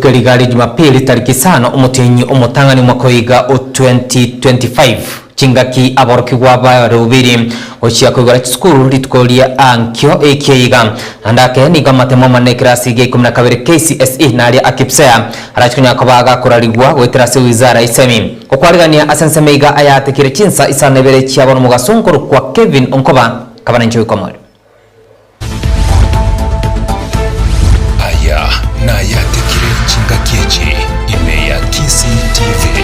Gerigari Jumapili tariki 5 umutinyi umutangani mwaka wiga 2025 chingaki aborokigwa barubiri ochiya kugora skuru litkolia ankyo ekiga andake ni gamatemo mane klasi ge 12 KCSE nali akipsea arachunya kobaga kurarigwa we klasi wizara isemi okwarigania asensemeiga ayatekire chinsa isanebere chiabona mugasongoro kwa Kevin Onkoba kabana ncho ikomori aya na yatekire chingakiechi ime ya Kisii TV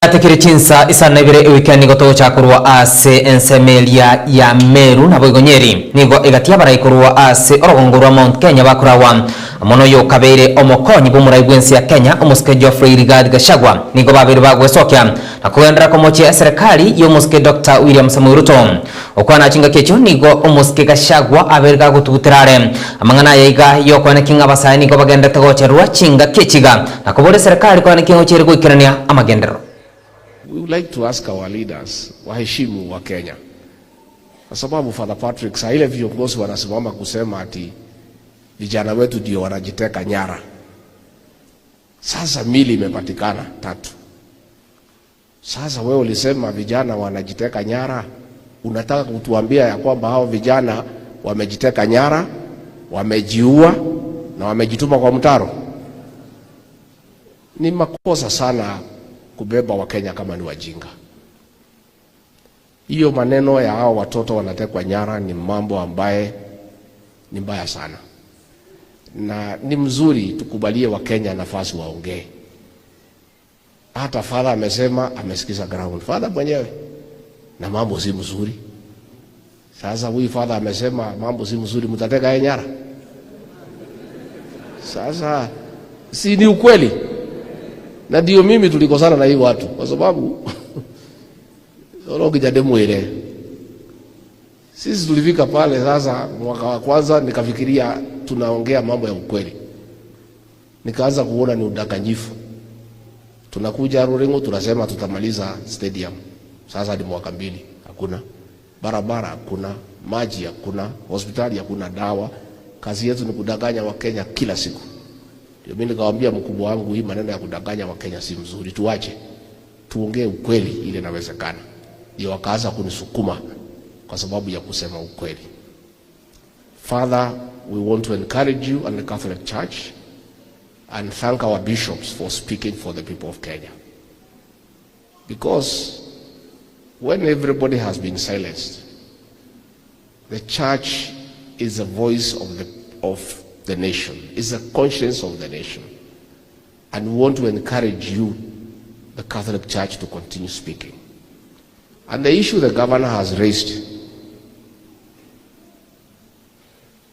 atekire chinsa isanebere weekend goto chakurwa ase ensemelia ya Meru na Boigonyeri nigo egatia baraikurwa ase orogongorwa Mount Kenya bakurawa mono yo kabere omokonyi bumuraigwensi ya Kenya omuske Geoffrey Rigathi Gachagua nigo babiri bagwesokya na kugendera komoche serikali yo muske Dr. William Samoei Ruto okwana chinga kecho nigo omuske Gachagua aberga gutugutirare amangana yaiga yo kwana kinga basaya nigo bagenda tagocherwa chinga kechiga na kubore serikali kwana kingo chiri guikirania amagendero. We would like to ask our leaders waheshimu wa Kenya, kwa sababu Father Patrick saa ile viongozi wanasimama kusema ati vijana wetu ndio wanajiteka nyara. Sasa mili imepatikana 3. Sasa wewe ulisema vijana wanajiteka nyara, unataka kutuambia ya kwamba hao vijana wamejiteka nyara, wamejiua na wamejituma kwa mtaro? Ni makosa sana kubeba wa Kenya kama ni wajinga. Hiyo maneno ya hao watoto wanatekwa nyara ni mambo ambaye ni mbaya sana. Na ni mzuri tukubalie wa Kenya nafasi waongee. Hata father amesema amesikiza ground. Father mwenyewe na mambo si mzuri. Sasa huyu father amesema mambo si mzuri, mtateka yeye nyara. Sasa si ni ukweli? Na ndio mimi tulikosana na hii watu kwa sababu orogijademu ile sisi tulifika pale. Sasa mwaka wa kwanza nikafikiria tunaongea mambo ya ukweli, nikaanza kuona ni udakanyifu. Tunakuja Ruringo tunasema tutamaliza stadium, sasa ni mwaka 2 hakuna barabara, hakuna maji, hakuna hospitali, hakuna dawa. Kazi yetu ni kudanganya wa Kenya kila siku. Mimi nikawaambia mkubwa wangu, hii maneno ya kudanganya wa Kenya si mzuri, tuache tuongee ukweli ile inawezekana. Ndio wakaanza kunisukuma kwa sababu ya kusema ukweli. Father, we want to encourage you and the Catholic Church and thank our bishops for speaking for the people of Kenya. Because when everybody has been silenced, the church is the voice of the nation, is the conscience of the nation. And we want to encourage you, the Catholic Church, to continue speaking. And the issue the governor has raised,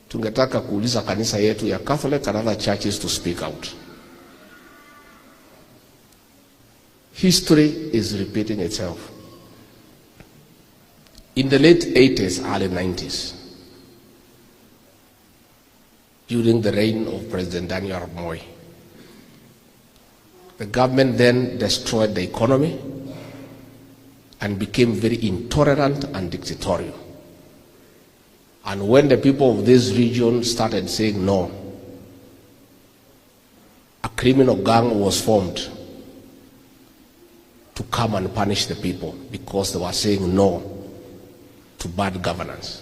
tungetaka kuuliza kanisa yetu ya Catholic and other churches to speak out. History is repeating itself. In the late 80s, early 90s, during the reign of President Daniel Arap Moi, the government then destroyed the economy and became very intolerant and dictatorial. And when the people of this region started saying no, a criminal gang was formed to come and punish the people because they were saying no to bad governance.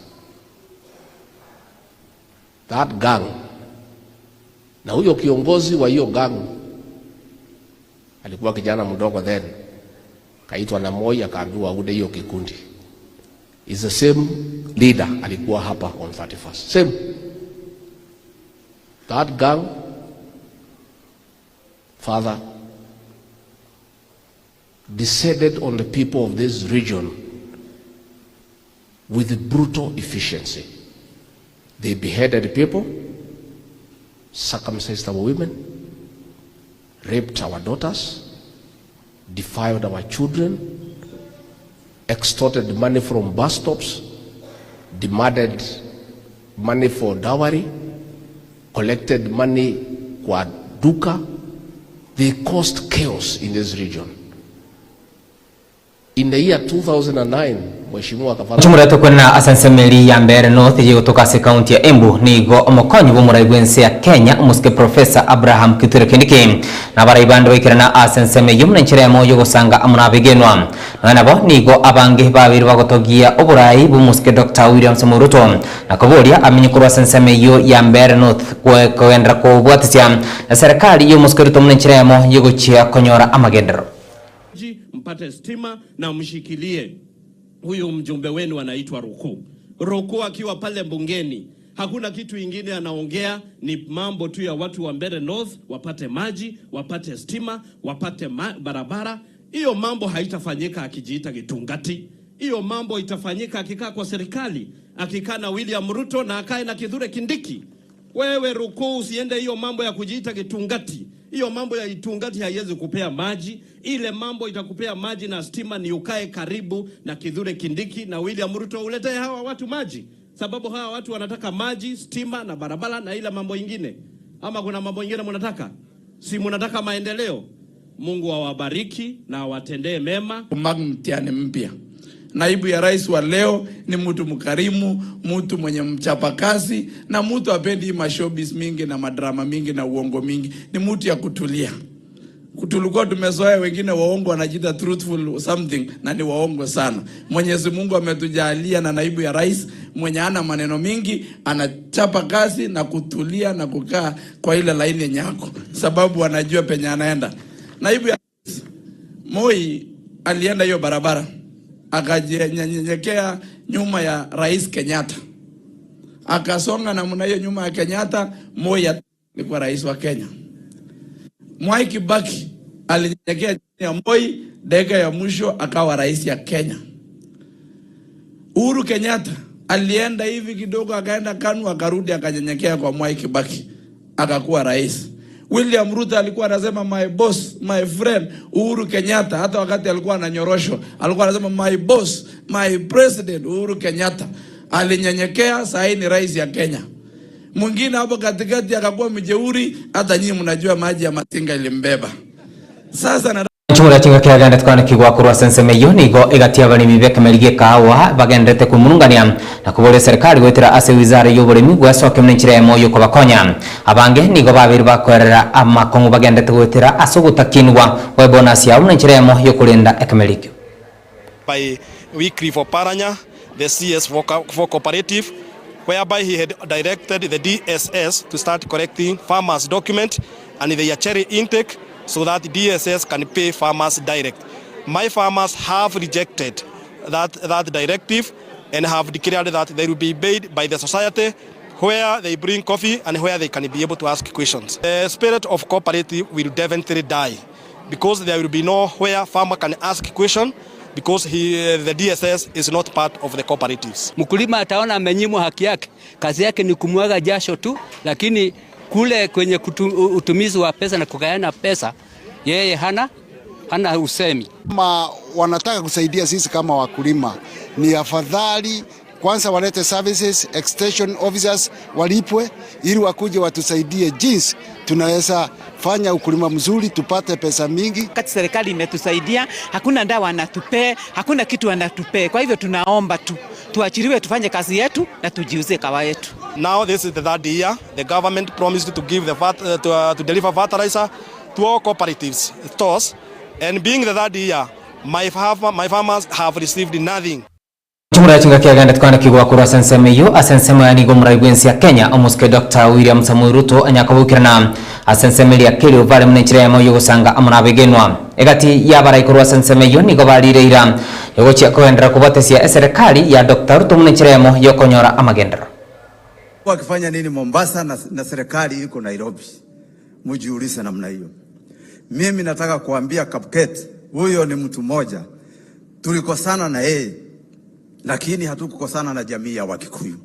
That gang, na huyo kiongozi wa hiyo gang alikuwa kijana mdogo then, kaitwa na Moi akaambiwa ude hiyo kikundi. Is the same leader alikuwa hapa on 31st. Same. That gang, Father, descended on the people of this region with brutal efficiency. They beheaded people, circumcised our women, raped our daughters, defiled our children, extorted money from bus stops, demanded money for dowry, collected money kwa duka. They caused chaos in this region. In the year 2009, mheshimiwa akafanya chumura kwena asensemeli ya Mbeere North yigotoka se county ya Embu nigo omokonyi b'umuraigwense ya Kenya umuske Professor Abraham Kithure Kindiki na baraibando ikirana asenseme yumne nchiremo yogosanga amunabigenwa nabo nigo abange babiri bagotogia oburai b'umuske Dr. William Samoei Ruto na kuboria amenyekuru asenseme yo ya Mbeere North kwendra ko bwatisya serikali y'umuske Ruto mune nchiremo yogochia konyora amagendero mpate stima na mshikilie huyu mjumbe wenu anaitwa Ruku. Ruku akiwa pale bungeni, hakuna kitu ingine anaongea, ni mambo tu ya watu wa Mbeere North wapate maji, wapate stima, wapate barabara. Hiyo mambo haitafanyika akijiita Gitungati. Hiyo mambo itafanyika akikaa kwa serikali, akikaa na William Ruto na akae na Kithure Kindiki. Wewe Ruku usiende hiyo mambo ya kujiita Gitungati. Hiyo mambo ya Itungati haiwezi kupea maji. Ile mambo itakupea maji na stima ni ukae karibu na Kithure Kindiki na William Ruto uletee hawa watu maji. Sababu hawa watu wanataka maji, stima na barabara na ile mambo ingine. Ama kuna mambo ingine mnataka? Si mnataka maendeleo? Mungu awabariki na awatendee mema. Mtihani mpya. Naibu ya rais wa leo ni mtu mkarimu, mtu mwenye mchapakazi na mtu apendi mashowbiz mingi na madrama mingi na uongo mingi. Ni mtu ya kutulia. Tulikuwa tumezoea wengine waongo wanajiita truthful something na ni waongo sana. Mwenyezi Mungu ametujalia na naibu ya rais mwenye ana maneno mingi, anachapa kazi na kutulia na kukaa kwa ile laini nyako sababu anajua penye anaenda. Naibu ya rais Moi alienda hiyo barabara akajenyenyekea nyuma ya Rais Kenyatta. Akasonga namna hiyo nyuma ya Kenyatta. Moi alikuwa rais wa Kenya. Mwai Kibaki alinyenyekea chini ya Moi, dakika ya mwisho akawa rais ya Kenya. Uhuru Kenyatta alienda hivi kidogo akaenda KANU akarudi akanyenyekea kwa Mwai Kibaki akakuwa rais. William Ruto alikuwa anasema my boss, my friend Uhuru Kenyatta. Hata wakati alikuwa ananyoroshwa alikuwa anasema my boss, my president Uhuru Kenyatta. Alinyenyekea, sasa ni rais ya Kenya. Mwingine hapo katikati akakuwa mjeuri, hata nyinyi mnajua maji ya Matinga ilimbeba. Sasa na chumura chinga kia ganda tukana kigwa kurwa senseme yo nigo egatia bani mibeke melige kawa bagendete kumurungania na kubole serikali wetira ase wizara y'uburimi gwasoke mnenchiremo yo kobakonya abange nigo babiri bakorera amakongo bagendete wetira asogutakinwa we bonus ya mnenchiremo yo kulinda ekemelikyo by weekly for Paranya the CS for cooperative whereby he had directed the DSS to start collecting farmers document and their cherry intake so that DSS can pay farmers direct. My farmers have rejected that directive and have declared that they will be paid by the society where they bring coffee and where they can be able to ask questions. The spirit of cooperative will definitely die because there will be nowhere farmer can ask question because the DSS is not part of the cooperatives. Mkulima ataona amenyimwa haki yake, kazi yake ni kumwaga jasho tu, lakini kule kwenye utumizi wa pesa na kugayana pesa yeye hana usemi. Kama wanataka kusaidia sisi kama wakulima, ni afadhali kwanza walete services extension officers walipwe ili wakuje watusaidie jinsi tunaweza fanya ukulima mzuri tupate pesa mingi. Kati serikali imetusaidia, hakuna ndawa wanatupea, hakuna kitu wanatupea. Kwa hivyo tunaomba tuachiriwe tufanye kazi yetu na tujiuze kawa yetu. Now this is the third year the government promised to give to deliver fertilizer to all cooperatives stores, and being the third year my farmers have received nothing. chumura chinga kia ganda tukana kigwa kurwa senseme yo asenseme ya nigo muraigwensi ya Kenya omuske Dr. William Samoei Ruto anyakabukirana asenseme ya kiri ovale mnenchiremo yo gusanga amunabigenwa egati ya barai kurwa senseme yo nigo balireira yogo chia koendera kubatesia serikali ya Dr. Ruto mnenchiremo yo konyora amagendero. Wakifanya nini Mombasa na serikali iko Nairobi? Mujiulize namna hiyo. Mimi nataka kuambia Kapket, huyo ni mtu mmoja. Tulikosana na yeye, lakini hatukukosana na jamii ya Wakikuyu.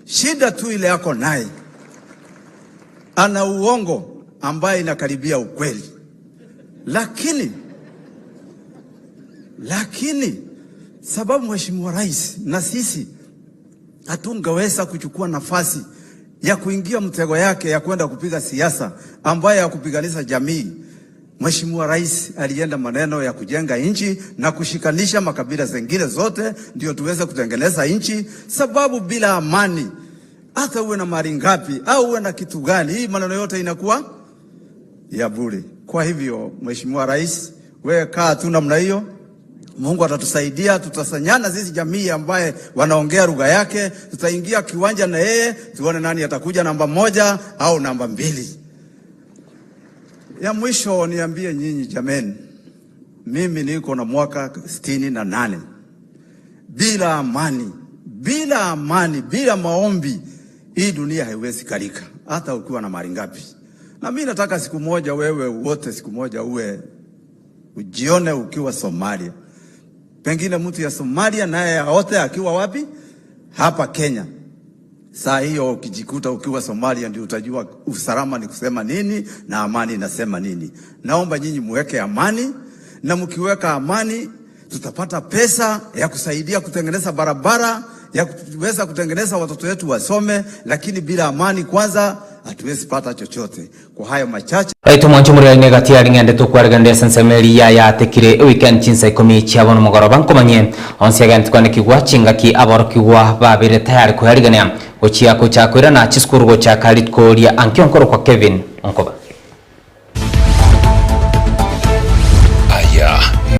Shida tu ile yako naye, ana uongo ambaye inakaribia ukweli. Lakini sababu Mheshimiwa Rais na sisi hatungeweza kuchukua nafasi ya kuingia mtego yake ya kwenda kupiga siasa ambaye ya kupiganisha jamii. Mheshimiwa Rais alienda maneno ya kujenga nchi na kushikanisha makabila zingine zote ndio tuweze kutengeneza nchi, sababu bila amani hata uwe na mali ngapi au uwe na kitu gani, hii maneno yote inakuwa ya bure. Kwa hivyo Mheshimiwa Rais, wewe kaa tu namna hiyo, Mungu atatusaidia, tutasanyana sisi jamii ambaye wanaongea lugha yake, tutaingia kiwanja na yeye tuone nani atakuja namba 1 au namba 2. Ya mwisho niambie nyinyi jameni, mimi niko na mwaka 68. Bila amani, bila maombi, hii dunia haiwezi kalika, hata ukiwa na mali ngapi. Na mimi nataka siku moja wewe wote siku moja ujione ukiwa Somalia. Pengine mtu ya Somalia naye aote akiwa wapi? Hapa Kenya. Saa hiyo ukijikuta ukiwa Somalia ndio utajua usalama ni kusema nini na amani inasema nini. Naomba nyinyi muweke amani, na mkiweka amani tutapata pesa ya kusaidia kutengeneza barabara, ya kuweza kutengeneza watoto wetu wasome, lakini bila amani kwanza hatuwezi pata chochote. Kwa hayo machache Raitu mwancho muri aine gatiari ngende tukwarigande sensemeliya yatekire weekend chinsa 10 chiabona mugoroba nkomanye onse agenti kwane kigwa chingaki aboro kigwa babire tayari kuharigania gochia kuchakwira na chiskurugo cha Khalid Koria ankionkoro kwa Kevin Onkoba.